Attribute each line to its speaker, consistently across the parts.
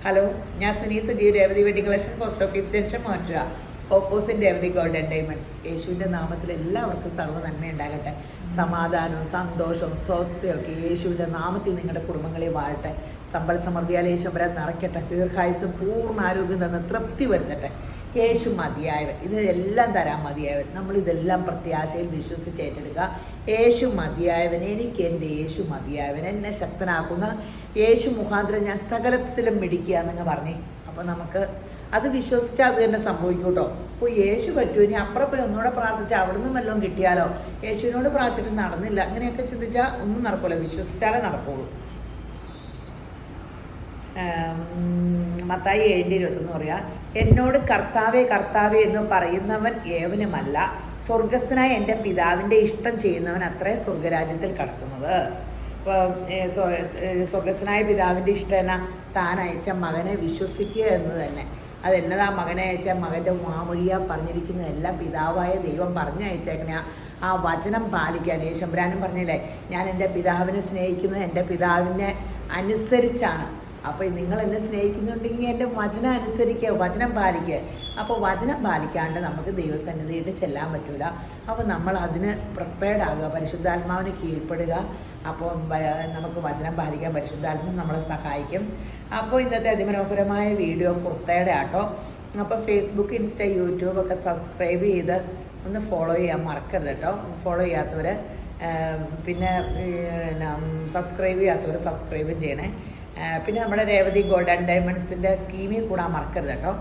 Speaker 1: Hello, ഞാൻ Suni Sajeev, Revathi wedding collection, post office junction, മാറ്റുക, opposite Revathi golden diamonds. യേശുവിൻ്റെ നാമത്തിൽ എല്ലാവർക്കും സർവ്വ നന്മ ഉണ്ടാകട്ടെ. സമാധാനവും സന്തോഷവും സ്വസ്ഥയൊക്കെ യേശുവിൻ്റെ നാമത്തിൽ നിങ്ങളുടെ കുടുംബങ്ങളെ വാഴട്ടെ. സമ്പൽ സമൃദ്ധിയാൽ യേശുവരെ നിറയ്ക്കട്ടെ. ദീർഘായുസും പൂർണ്ണ ആരോഗ്യം തന്ന് തൃപ്തി വരുത്തട്ടെ. യേശു മതിയായവൻ, ഇതെല്ലാം തരാൻ മതിയായവൻ. നമ്മളിതെല്ലാം പ്രത്യാശയിൽ വിശ്വസിച്ച് ഏറ്റെടുക്കുക. യേശു മതിയായവൻ, എനിക്ക് എൻ്റെ യേശു മതിയായവൻ, എന്നെ ശക്തനാക്കുന്ന യേശു മുഖാന്തരം ഞാൻ സകലത്തിലും മിടിക്കുക എന്നങ്ങ് പറഞ്ഞേ. അപ്പോൾ നമുക്ക് അത് വിശ്വസിച്ചാൽ അത് തന്നെ സംഭവിക്കും കേട്ടോ. അപ്പോൾ യേശു പറ്റുമോ, ഇനി അപ്പുറം പോയി ഒന്നുകൂടെ പ്രാർത്ഥിച്ചാൽ അവിടെ നിന്നും വല്ലതും കിട്ടിയാലോ, യേശുവിനോട് പ്രാർത്ഥിച്ചിട്ട് നടന്നില്ല, അങ്ങനെയൊക്കെ ചിന്തിച്ചാൽ ഒന്നും നടക്കില്ല. വിശ്വസിച്ചാലേ നടക്കുള്ളൂ. മത്തായി 7:21 പറയാം, എന്നോട് കർത്താവേ കർത്താവേ എന്ന് പറയുന്നവൻ ഏവനുമല്ല, സ്വർഗസ്ഥനായ എൻ്റെ പിതാവിൻ്റെ ഇഷ്ടം ചെയ്യുന്നവൻ അത്രേ സ്വർഗരാജ്യത്തിൽ കടക്കുന്നത്. ഇപ്പോൾ സ്വർഗസ്ഥനായ പിതാവിൻ്റെ ഇഷ്ടം എന്നാ, താൻ അയച്ച മകനെ വിശ്വസിക്കുക എന്ന് തന്നെ. അതെന്നതാ മകനെ അയച്ച മകൻ്റെ മാമൊഴിയാ പറഞ്ഞിരിക്കുന്നതെല്ലാം പിതാവായ ദൈവം പറഞ്ഞയച്ചേക്കണ ആ വചനം പാലിക്കാൻ. യേശുബ്രാനും പറഞ്ഞില്ലേ, ഞാൻ എൻ്റെ പിതാവിനെ സ്നേഹിക്കുന്നത് എൻ്റെ പിതാവിനെ അനുസരിച്ചാണ്. അപ്പോൾ നിങ്ങൾ എന്നെ സ്നേഹിക്കുന്നുണ്ടെങ്കിൽ എൻ്റെ വചനം അനുസരിക്കുക, വചനം പാലിക്കുക. അപ്പോൾ വചനം പാലിക്കാണ്ട് നമുക്ക് ദൈവസന്നിധിയിട്ട് ചെല്ലാൻ പറ്റില്ല. അപ്പോൾ നമ്മൾ അതിന് പ്രിപ്പയർഡ് ആകുക, പരിശുദ്ധാത്മാവിന് കീഴ്പ്പെടുക. അപ്പോൾ നമുക്ക് വചനം പാലിക്കാൻ പരിശുദ്ധാത്മാവ് നമ്മളെ സഹായിക്കും. അപ്പോൾ ഇന്നത്തെ അതിമനോഹരമായ വീഡിയോ കുർത്തയുടെ ആട്ടോ. അപ്പോൾ ഫേസ്ബുക്ക്, ഇൻസ്റ്റ, യൂട്യൂബൊക്കെ സബ്സ്ക്രൈബ് ചെയ്ത് ഒന്ന് ഫോളോ ചെയ്യാൻ മറക്കരുത് കേട്ടോ. ഫോളോ ചെയ്യാത്തവർ പിന്നെ സബ്സ്ക്രൈബ് ചെയ്യാത്തവർ സബ്സ്ക്രൈബും ചെയ്യണേ. പിന്നെ നമ്മുടെ രേവതി ഗോൾഡൻ ഡയമണ്ട്സിൻ്റെ സ്കീമിൽ കൂടാൻ മറക്കരുത് കേട്ടോ.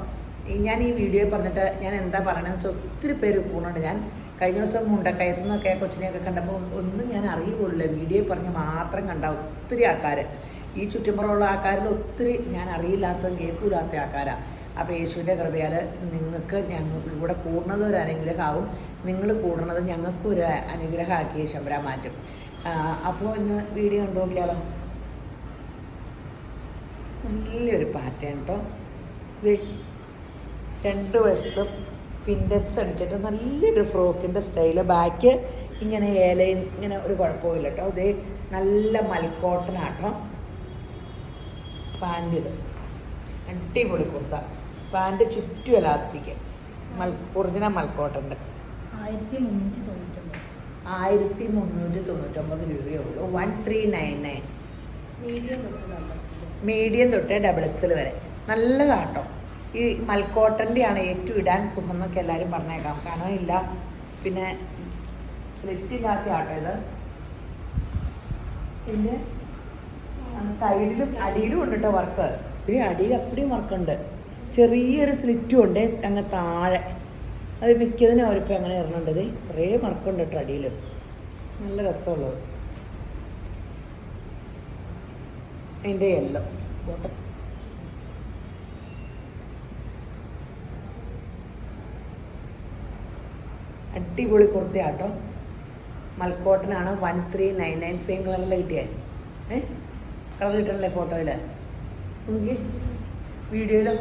Speaker 1: ഞാൻ ഈ വീഡിയോ പറഞ്ഞിട്ട് ഞാൻ എന്താ പറയണമെന്ന് വെച്ചാൽ ഒത്തിരി പേര് പോകുന്നുണ്ട്. ഞാൻ കഴിഞ്ഞ ദിവസം മുണ്ടക്കയത്തു നിന്നൊക്കെ കൊച്ചിനെയൊക്കെ കണ്ടപ്പോൾ ഒന്നും ഞാൻ അറിയുകയില്ല, വീഡിയോ പറഞ്ഞ് മാത്രം കണ്ട ഒത്തിരി ആൾക്കാർ, ഈ ചുറ്റുമുറമുള്ള ആൾക്കാരിൽ ഒത്തിരി ഞാൻ അറിയില്ലാത്തതും കേൾക്കില്ലാത്ത ആൾക്കാരാണ്. അപ്പോൾ യേശുവിൻ്റെ കൃപയാൽ നിങ്ങൾക്ക് ഞങ്ങൾക്ക് ഇവിടെ കൂടുന്നത് ഒരു അനുഗ്രഹമാവും, നിങ്ങൾ കൂടുന്നത് ഞങ്ങൾക്കൊരു അനുഗ്രഹമാക്കി യേശുവരാൻ മാറ്റും. അപ്പോൾ ഇന്ന് വീഡിയോ കണ്ടു നോക്കിയാലോ. നല്ലൊരു പാറ്റേൺ കേട്ടോ. ഇത് രണ്ട് വശത്തും ഫിൻഡെക്സ് അടിച്ചിട്ട് നല്ലൊരു ഫ്രോക്കിൻ്റെ സ്റ്റൈല്. ബാക്ക് ഇങ്ങനെ ഏലയും ഇങ്ങനെ ഒരു കുഴപ്പമില്ല കേട്ടോ. ഇത് നല്ല മൽക്കോട്ടനാട്ടോ. പാൻറ് ഇത് അടിപൊളി കുർത്ത. പാൻറ് ചുറ്റും എലാസ്റ്റിക്, ഒറിജിനൽ മൽക്കോട്ടൻ്റെ 1399 രൂപയേ ഉള്ളൂ. 1399. മീഡിയം തൊട്ട് XXL വരെ നല്ലതാട്ടോ. ഈ മൽക്കോട്ടൻ്റെയാണ് ഏറ്റവും ഇടാൻ സുഖം എന്നൊക്കെ എല്ലാവരും പറഞ്ഞേക്കാം. കാരണം ഇല്ല, പിന്നെ സ്ലിറ്റ് ഇല്ലാത്ത ആട്ടോ ഇത്. പിന്നെ സൈഡിലും അടിയിലും ഉണ്ട് കേട്ടോ വർക്ക്. ഈ അടിയിൽ അപ്പടിയും വർക്കുണ്ട്. ചെറിയൊരു സ്ലിറ്റും ഉണ്ട് അങ്ങ് താഴെ. അത് മിക്കതിനും അവരിപ്പോൾ അങ്ങനെ ഇറങ്ങുന്നുണ്ട്. ഇത് കുറേ വർക്കുണ്ട് കേട്ടോ അടിയിലും. നല്ല രസമുള്ളത്. അതിൻ്റെ യെല്ലോ ബോട്ടം. അടിപൊളി കുർത്തയാട്ടോ. മൽക്കോട്ടനാണ്. 1399. സെയിം കളറിൽ കിട്ടിയാൽ കളർ കിട്ടണല്ലേ ഫോട്ടോയിൽ. നോക്കി വീഡിയോയിലോ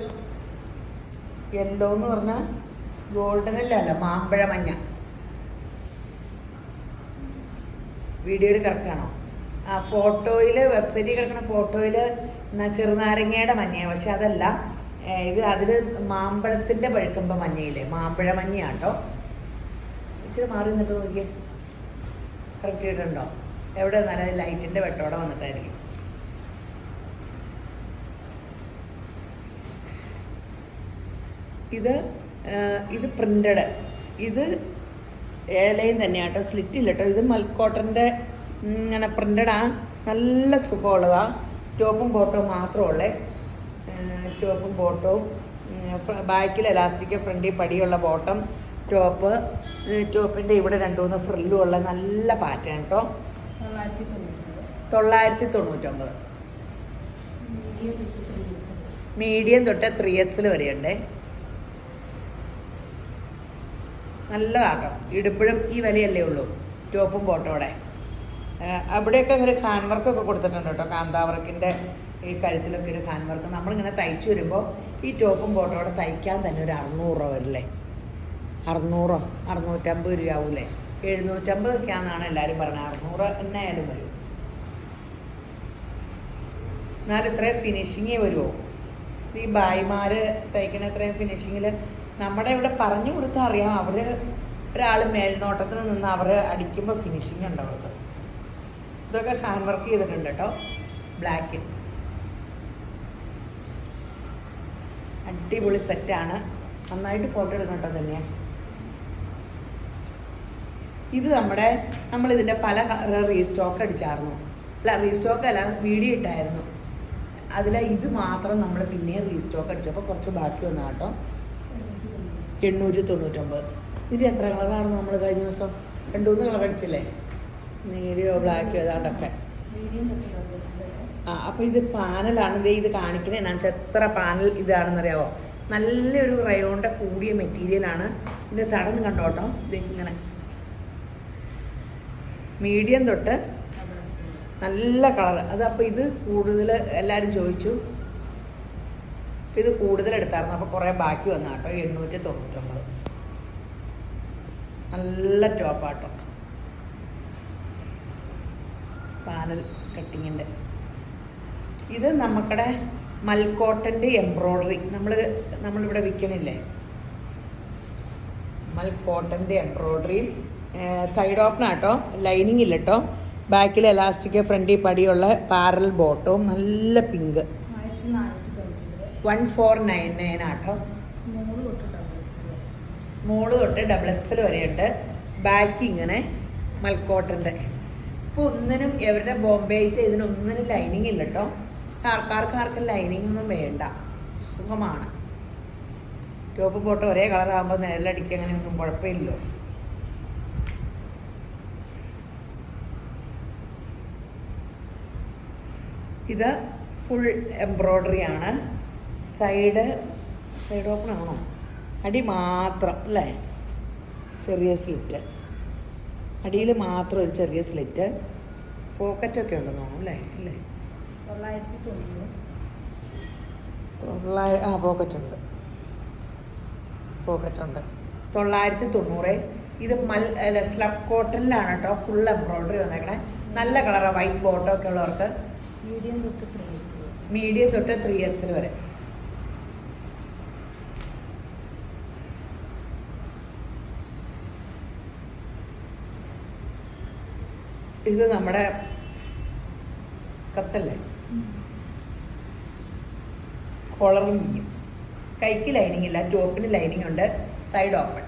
Speaker 1: യെല്ലോ എന്ന് പറഞ്ഞാൽ ഗോൾഡനല്ല, മാമ്പഴ മഞ്ഞ. വീഡിയോയിൽ കറക്റ്റാണോ? ആ ഫോട്ടോയിൽ, വെബ്സൈറ്റിൽ കിടക്കുന്ന ഫോട്ടോയിൽ ചെറുനാരങ്ങയുടെ മഞ്ഞയാണ്, പക്ഷെ അതല്ല ഇത്. അതിൽ മാമ്പഴത്തിൻ്റെ പഴുക്കുമ്പോൾ മഞ്ഞയില്ലേ, മാമ്പഴ മഞ്ഞയാട്ടോ. ഇച്ചിരി മാറി നിന്നിട്ട് നോക്കിയേ, കറക്റ്റ് ചെയ്തിട്ടുണ്ടോ? എവിടെ നല്ല ലൈറ്റിൻ്റെ വെട്ടോടെ വന്നിട്ടായിരിക്കും. ഇത് പ്രിൻ്റഡ്, ഇത് ഏലയും തന്നെയാട്ടോ, സ്ലിറ്റ് ഇല്ല കേട്ടോ. ഇത് മൽക്കോട്ടൻ്റെ ഇങ്ങനെ പ്രിൻ്റഡാ. നല്ല സുഖമുള്ളതാണ്. ടോപ്പും ബോട്ടവും മാത്രമുള്ളേ. ടോപ്പും ബോട്ടവും, ബാക്കിൽ എലാസ്റ്റിക്, ഫ്രണ്ടിൽ പടിയുള്ള ബോട്ടം, ടോപ്പ്. ടോപ്പിൻ്റെ ഇവിടെ 2-3 ഫ്രില്ലും ഉള്ള നല്ല പാറ്റേൺ കേട്ടോ. 999. മീഡിയം തൊട്ട് 3XL വരെയുണ്ട്. നല്ലതാട്ടോ. ഇടുമ്പോഴും ഈ വിലയല്ലേ ഉള്ളൂ ടോപ്പും ബോട്ടോടെ. അവിടെയൊക്കെ ഒരു ഹാൻഡ് വർക്കൊക്കെ കൊടുത്തിട്ടുണ്ട് കേട്ടോ. കാന്താവർക്കിൻ്റെ ഈ കഴുത്തിലൊക്കെ ഒരു ഹാൻഡ് വർക്ക്. നമ്മളിങ്ങനെ തയ്ച്ചു വരുമ്പോൾ ഈ ടോപ്പും ബോട്ടോടെ തയ്ക്കാൻ തന്നെ ഒരു 600 രൂപ വരില്ലേ? 600, 650 രൂപ ആവൂലേ? 750 ഒക്കെയാണെന്നാണ് എല്ലാവരും പറഞ്ഞത്. 600 എന്നായാലും വരും. എന്നാലും ഇത്രയും ഫിനിഷിങ്ങേ വരുമോ? ഈ ബായിമാർ തയ്ക്കണ അത്രയും ഫിനിഷിങ്ങിൽ നമ്മുടെ ഇവിടെ പറഞ്ഞു കൊടുത്താൽ അറിയാം. അവർ ഒരാൾ മേൽനോട്ടത്തിൽ നിന്ന് അവർ അടിക്കുമ്പോൾ ഫിനിഷിങ് ഉണ്ട് അവർക്ക്. ഇതൊക്കെ ഹാൻഡ് വർക്ക് ചെയ്തിട്ടുണ്ട് കേട്ടോ. ബ്ലാക്ക് അടിപൊളി സെറ്റാണ്. നന്നായിട്ട് ഫോട്ടോ എടുക്കണം കേട്ടോ തന്നെയാണ്. ഇത് നമ്മളിതിൻ്റെ പല റീസ്റ്റോക്ക് അടിച്ചായിരുന്നു. അല്ല റീസ്റ്റോക്ക് അല്ല, വീഡിയോ ഇട്ടായിരുന്നു. അതിൽ ഇത് മാത്രം നമ്മൾ പിന്നെയും റീസ്റ്റോക്ക് അടിച്ചപ്പോൾ കുറച്ച് ബാക്കി വന്ന കേട്ടോ. 899. ഇത് എത്ര കളറായിരുന്നു നമ്മൾ കഴിഞ്ഞ ദിവസം? 2-3 കളർ അടിച്ചില്ലേ? നീലയോ ബ്ലാക്കോ ഏതാണ്ടൊക്കെ. അപ്പോൾ ഇത് പാനലാണ്. ഇത് കാണിക്കുന്നത് എന്നാ വെച്ചാൽ എത്ര പാനൽ ഇതാണെന്നറിയാവോ? നല്ലൊരു റയോണിൻ്റെ കൂടിയ മെറ്റീരിയലാണ്. ഇതിൻ്റെ തടന്ന് കണ്ടോട്ടോ. ഇത് ഇങ്ങനെ മീഡിയം തൊട്ട് നല്ല കളർ. അതപ്പോൾ ഇത് കൂടുതൽ എല്ലാവരും ചോദിച്ചു. ഇത് കൂടുതൽ എടുത്തായിരുന്നു. അപ്പോൾ കുറേ ബാക്കി വന്ന കേട്ടോ. 899. നല്ല ടോപ്പാട്ടോ. പാനൽ കട്ടിങ്ങിൻ്റെ. ഇത് നമുക്കടെ മൽക്കോട്ടൻ്റെ എംബ്രോയ്ഡറി നമ്മളിവിടെ വിൽക്കണില്ലേ? മൽക്കോട്ടൻ്റെ എംബ്രോയ്ഡറിയും സൈഡ് ഓപ്പണാട്ടോ. ലൈനിങ് ഇല്ല കേട്ടോ. ബാക്കിൽ എലാസ്റ്റിക്, ഫ്രണ്ടിൽ പടിയുള്ള പാരൽ ബോട്ടവും നല്ല പിങ്ക്. 1499 ആട്ടോ. സ്മോള് തൊട്ട് XXL വരെയുണ്ട്. ബാക്ക് ഇങ്ങനെ മൽക്കോട്ടൻ്റെ. ഇപ്പോൾ ഒന്നിനും എവരുടെ ബോംബെ ആയിട്ട് ഇതിനൊന്നിനും ലൈനിങ് ഇല്ല കേട്ടോ. ആർക്കും ലൈനിങ് ഒന്നും വേണ്ട, സുഖമാണ്. ടോപ്പ് ബോട്ട് ഒരേ കളറാകുമ്പോൾ നിഴലടിക്കുക അങ്ങനെയൊന്നും കുഴപ്പമില്ലല്ലോ. ഇത് ഫുൾ എംബ്രോയ്ഡറി ആണ്. സൈഡ് ഓപ്പൺ ആണോ? അടി മാത്രം അല്ലേ? ചെറിയ സ്ലിറ്റ്. അടിയിൽ മാത്രം ഒരു ചെറിയ സ്ലിറ്റ്. പോക്കറ്റൊക്കെ ഉണ്ടെന്ന് തോന്നുന്നു അല്ലേ? അല്ലേ? 990. പോക്കറ്റുണ്ട്. 990. ഇത് സ്ലബ് കോട്ടണിലാണ് കേട്ടോ. ഫുൾ എംബ്രോയ്ഡറി വന്നേക്കണേ. നല്ല കളറാണ്. വൈറ്റ് ബോട്ടം ഒക്കെ ഉള്ളവർക്ക് മീഡിയം തൊട്ട് 3XL വരെ. ഇത് നമ്മുടെ കത്തല്ലേ? കോളറും ചെയ്യും. കൈക്ക് ലൈനിങ് ഇല്ല, ടോപ്പിന് ലൈനിങ് ഉണ്ട്. Side open.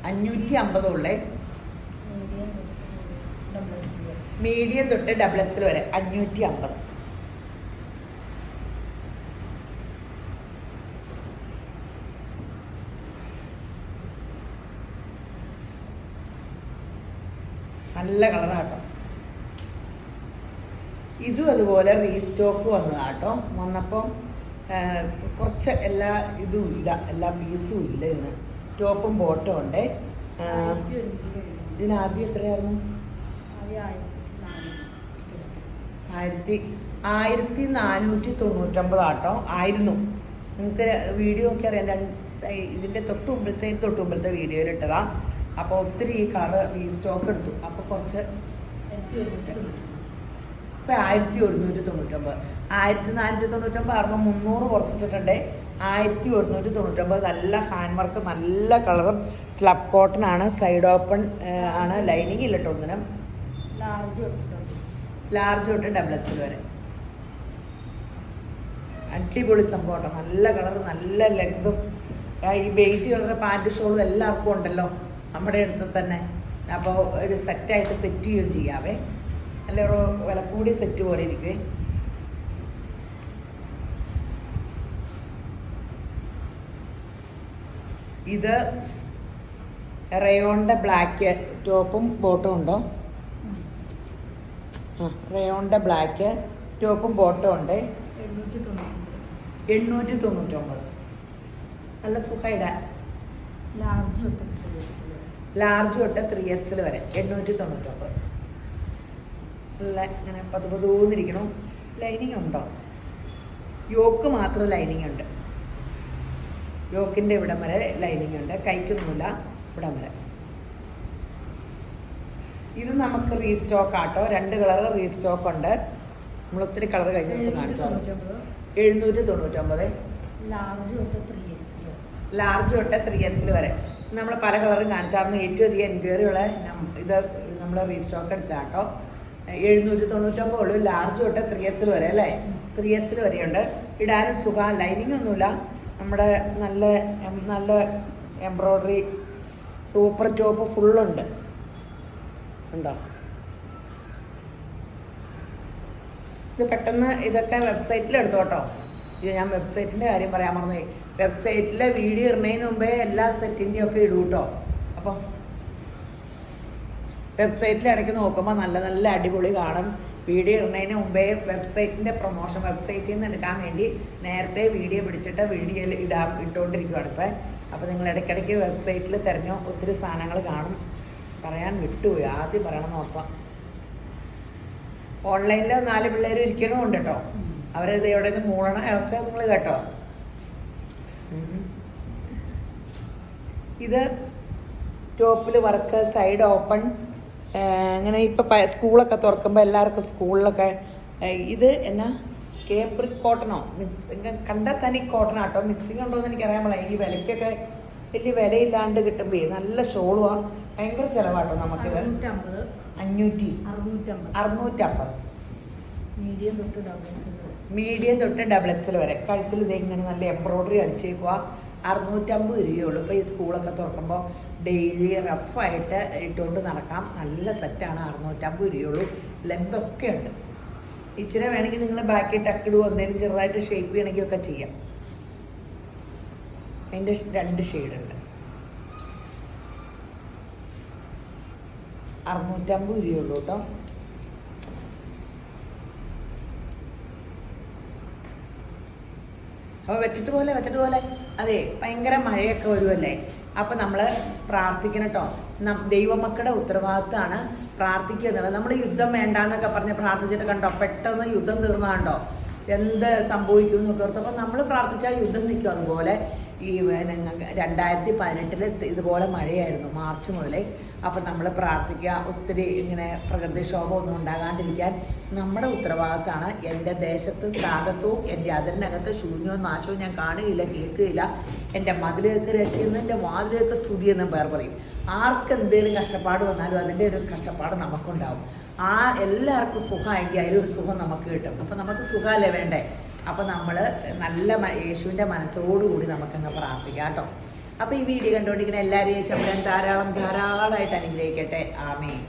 Speaker 1: 550 ഉള്ളേ. മീഡിയം തൊട്ട് XXL വരെ 550. നല്ല കളറാട്ടോ. ഇതും അതുപോലെ റീസ്റ്റോക്ക് വന്നതാട്ടോ. വന്നപ്പം കുറച്ച് എല്ലാ ഇതും ഇല്ല, എല്ലാ പീസും ഇല്ല ഇതിന്. ടോപ്പും ബോട്ടും ഉണ്ട്. ഇതിനാദ്യം എത്രയായിരുന്നു? 1499 ആട്ടോ ആയിരുന്നു. നിങ്ങൾക്ക് വീഡിയോ ഒക്കെ അറിയാം. ഇതിൻ്റെ തൊട്ട് മുമ്പത്തെ വീഡിയോയിൽ ഇട്ടതാ. അപ്പോൾ ഒത്തിരി ഈ കളർ റീസ്റ്റോക്ക് എടുത്തു. അപ്പോൾ കുറച്ച് ഇപ്പോൾ 1199. 1499 ആയിരുന്നു. 300 കുറച്ചിട്ടുണ്ട്. 1199. നല്ല ഹാൻഡ് വർക്ക്, നല്ല കളറും. സ്ലബ് കോട്ടൺ ആണ്. സൈഡ് ഓപ്പൺ ആണ്. ലൈനിങ് ഇല്ല കേട്ടോ ഒന്നിനും. ലാർജ് തൊട്ട് XXL വരെ. അടിപൊളി സംഭവം കേട്ടോ. നല്ല കളർ, നല്ല ലെങ്തും. ഈ ബേജ് കളർ പാൻറ് ഷോളും എല്ലാവർക്കും ഉണ്ടല്ലോ നമ്മുടെ അടുത്ത് തന്നെ. അപ്പോൾ ഒരു സെറ്റായിട്ട് സെറ്റ് ചെയ്യുകയും ചെയ്യാവേ. നല്ലൊരു വില കൂടിയ സെറ്റ് പോലെ ഇരിക്കുവേ. ഇത് റയോണിൻ്റെ ബ്ലാക്ക് ടോപ്പും ബോട്ടും ഉണ്ടോ? റയോണിൻ്റെ ബ്ലാക്ക് ടോപ്പും ബോട്ടും ഉണ്ട്. 899. നല്ല സുഖമായിടാൻ. ലാർജ് തൊട്ട് 3XL വരെ 899. നല്ല ഇങ്ങനെ പതുപതൂന്നിരിക്കണം. ലൈനിങ് ഉണ്ടോ? യോക്ക് മാത്രം ലൈനിങ് ഉണ്ട്. യോക്കിൻ്റെ ഇവിടം വരെ ലൈനിങ് ഉണ്ട്. കൈക്കൊന്നുമില്ല, ഇവിടം വരെ. ഇത് നമുക്ക് റീസ്റ്റോക്ക് ആട്ടോ. 2 കളർ റീസ്റ്റോക്ക് ഉണ്ട്. നമ്മൾ ഒത്തിരി കളർ കഴിഞ്ഞ ദിവസം കാണിച്ചായിരുന്നു. 799. ലാർജ് തൊട്ട് 3X വരെ നമ്മൾ പല കളറും കാണിച്ചായിരുന്നു. ഏറ്റവും അധികം എൻക്വയറി ഉള്ള ഇത് നമ്മൾ റീസ്റ്റോക്ക് അടിച്ചാട്ടോ. 799 ഉള്ളൂ. ലാർജ് തൊട്ട് 3X വരെ അല്ലേ? 3X വരെയുണ്ട്. ഇടാനും സുഖം, ലൈനിങ് ഒന്നുമില്ല. നമ്മുടെ നല്ല നല്ല എംബ്രോയ്ഡറി സൂപ്പർ ടോപ്പ് ഫുള്ളുണ്ട്. ഉണ്ടോ? ഇത് പെട്ടെന്ന് ഇതൊക്കെ വെബ്സൈറ്റിൽ എടുത്തോട്ടോ. ഇത് ഞാൻ വെബ്സൈറ്റിൻ്റെ കാര്യം പറയാൻ മറന്നു. വെബ്സൈറ്റിലെ വീഡിയോ ഇടുന്നതിന് മുമ്പേ എല്ലാ സെറ്റിൻ്റെയും ഒക്കെ ഇടൂ കേട്ടോ. അപ്പം വെബ്സൈറ്റിൽ ഇടയ്ക്ക് നോക്കുമ്പോൾ നല്ല നല്ല അടിപൊളി കാണും. വീഡിയോ ഇടുന്നതിന് മുമ്പേ വെബ്സൈറ്റിൻ്റെ പ്രൊമോഷൻ വെബ്സൈറ്റിൽ നിന്ന് എടുക്കാൻ വേണ്ടി നേരത്തെ വീഡിയോ പിടിച്ചിട്ട് വീഡിയോയിൽ ഇട്ടുകൊണ്ടിരിക്കുകയാണ് ഇപ്പം. അപ്പോൾ നിങ്ങൾ ഇടയ്ക്കിടയ്ക്ക് വെബ്സൈറ്റിൽ തിരഞ്ഞോ, ഒത്തിരി സാധനങ്ങൾ കാണും. പറയാൻ വിട്ടുപോയി, ആദ്യം പറയണം നോക്കാം. ഓൺലൈനിൽ 4 പിള്ളേർ ഇരിക്കണമുണ്ട് കേട്ടോ. അവരത് എവിടെ നിന്ന് മൂളണ വെച്ചാൽ നിങ്ങൾ കേട്ടോ. ഇത് ടോപ്പിൽ വർക്ക്, സൈഡ് ഓപ്പൺ. അങ്ങനെ ഇപ്പം സ്കൂളൊക്കെ തുറക്കുമ്പോൾ എല്ലാവർക്കും സ്കൂളിലൊക്കെ ഇത് എന്നാ കേപ്രിക് കോട്ടണോ കണ്ടാൽ തനി കോട്ടൺ ആട്ടോ. മിക്സിങ് ഉണ്ടോ എന്ന് എനിക്കറിയാൻ പാടില്ല. ഈ വിലയ്ക്കൊക്കെ വലിയ വിലയില്ലാണ്ട് കിട്ടുമ്പോൾ നല്ല ഷോളുമാണ്. ഭയങ്കര ചിലവാട്ടോ നമുക്കിത്. 650. മീഡിയം തൊട്ട് XXL വരെ. കഴുത്തിൽ ഇത് ഇങ്ങനെ നല്ല എംബ്രോയ്ഡറി അടിച്ചേക്കുക. 650 രൂപയുള്ളൂ. ഇപ്പോൾ ഈ സ്കൂളൊക്കെ തുറക്കുമ്പോൾ ഡെയിലി റഫായിട്ട് ഇട്ടുകൊണ്ട് നടക്കാം. നല്ല സെറ്റാണ്. 650 രൂപയുള്ളൂ. ലെങ്തൊക്കെ ഉണ്ട്. ഇച്ചിരി വേണമെങ്കിൽ നിങ്ങൾ ബാക്കി ടക്കിടുവോ എന്തെങ്കിലും ചെറുതായിട്ട് ഷേപ്പ് ചെയ്യണമെങ്കിൽ ഒക്കെ ചെയ്യാം. അതിൻ്റെ 2 ഷെയ്ഡുണ്ട്. 650 രൂപയുള്ളൂ കേട്ടോ. അപ്പോൾ വെച്ചിട്ട് പോലെ അതെ, ഭയങ്കര മഴയൊക്കെ വരുമല്ലേ. അപ്പം നമ്മൾ പ്രാർത്ഥിക്കണം കേട്ടോ. ദൈവമക്കളുടെ ഉത്തരവാദിത്തമാണ് പ്രാർത്ഥിക്കുക എന്നുള്ളത്. നമ്മൾ യുദ്ധം വേണ്ടാന്നൊക്കെ പറഞ്ഞ് പ്രാർത്ഥിച്ചിട്ട് കണ്ടോ, പെട്ടെന്ന് യുദ്ധം തീർന്നാണ്ടോ എന്ത് സംഭവിക്കും എന്നൊക്കെ ഓർത്തപ്പോൾ നമ്മൾ പ്രാർത്ഥിച്ചാൽ യുദ്ധം നിൽക്കും. അതുപോലെ ഈ 2018 ഇതുപോലെ മഴയായിരുന്നു, മാർച്ച് മുതലേ. അപ്പം നമ്മൾ പ്രാർത്ഥിക്കുക, ഒത്തിരി ഇങ്ങനെ പ്രകൃതിക്ഷോഭമൊന്നും ഉണ്ടാകാണ്ടിരിക്കാൻ നമ്മുടെ ഉത്തരവാദിത്തമാണ്. എൻ്റെ ദേശത്ത് സാഹസവും എൻ്റെ അതിനകത്ത് ശൂന്യവും നാശവും ഞാൻ കാണുകയില്ല, കേൾക്കുകയില്ല. എൻ്റെ മതിലേക്ക് രക്ഷയെന്ന്, എൻ്റെ വാതിലേക്ക് സ്തുതിയെന്നും പേർ പറയും. ആർക്കെന്തേലും കഷ്ടപ്പാട് വന്നാലും അതിൻ്റെ ഒരു കഷ്ടപ്പാട് നമുക്കുണ്ടാവും. എല്ലാവർക്കും സുഖമായെങ്കിൽ അതിലൊരു സുഖം നമുക്ക് കിട്ടും. അപ്പം നമുക്ക് സുഖമല്ലേ വേണ്ടേ? അപ്പം നമ്മൾ നല്ല യേശുവിൻ്റെ മനസ്സോടുകൂടി നമുക്കങ്ങ് പ്രാർത്ഥിക്കാം കേട്ടോ. അപ്പോൾ ഈ വീഡിയോ കണ്ടുകൊണ്ടിരിക്കുന്ന എല്ലാവരും യേശു ധാരാളമായിട്ട് അനുഗ്രഹിക്കട്ടെ. ആമേൻ.